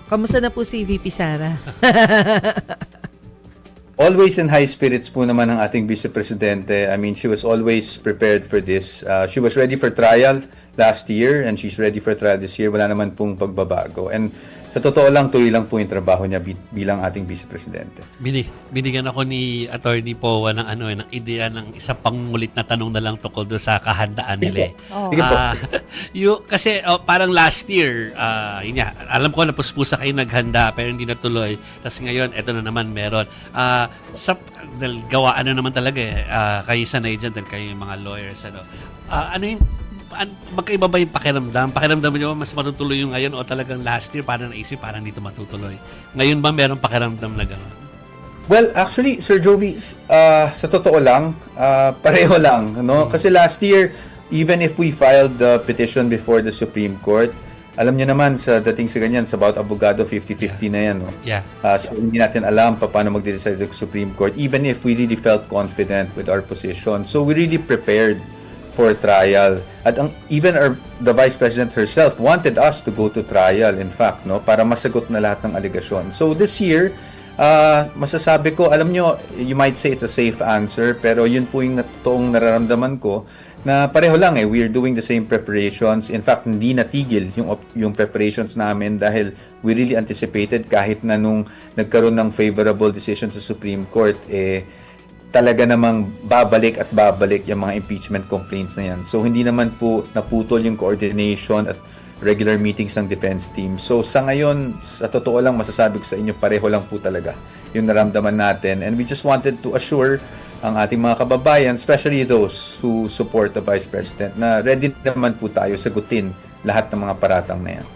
Kamusta na po si VP Sara? Always in high spirits po naman ang ating Vice Presidente. I mean, she was always prepared for this. She was ready for trial last year and she's ready for trial this year. Wala naman pong pagbabago. And sa totoo lang, tuloy lang po yung trabaho niya bilang ating Vice Presidente. Binigyan ako ni Attorney Powa ng ng ideya ng isa pang mulit na tanong na lang tungkol doon sa kahandaan nila. Sige po. Kasi parang last year, yun nga, alam ko na puspusa kayo naghanda pero hindi natuloy. Tapos ngayon, eto na naman meron. Dahil gawaan na naman talaga kayo sanay dyan dahil kayo yung mga lawyers. Ano yung magkaiba ba yung pakiramdam? Pakiramdam nyo mas matutuloy yung ngayon o talagang last year parang naisip parang dito matutuloy? Ngayon ba meron pakiramdam na gano'n? Well, actually, Sir Joby, sa totoo lang, pareho lang. No? Kasi last year, even if we filed the petition before the Supreme Court, alam niyo naman, sa dating sa ganyan, sa bawat abogado, 50-50 na yan. No? Yeah. So, hindi natin alam paano mag-decide the Supreme Court, even if we really felt confident with our position. So, we really prepared for trial. At the Vice President herself wanted us to go to trial, in fact, no, para masagot na lahat ng allegation. So this year, masasabi ko, alam nyo, you might say it's a safe answer, pero yun po yung totoong nararamdaman ko na pareho lang we're doing the same preparations. In fact, hindi natigil yung preparations namin dahil we really anticipated kahit na nung nagkaroon ng favorable decision sa Supreme Court, talaga namang babalik at babalik yung mga impeachment complaints na yan. So, hindi naman po naputol yung coordination at regular meetings ng defense team. So, sa ngayon, sa totoo lang, masasabi ko sa inyo, pareho lang po talaga yung naramdaman natin. And we just wanted to assure ang ating mga kababayan, especially those who support the Vice President, na ready naman po tayo sagutin lahat ng mga paratang na yan.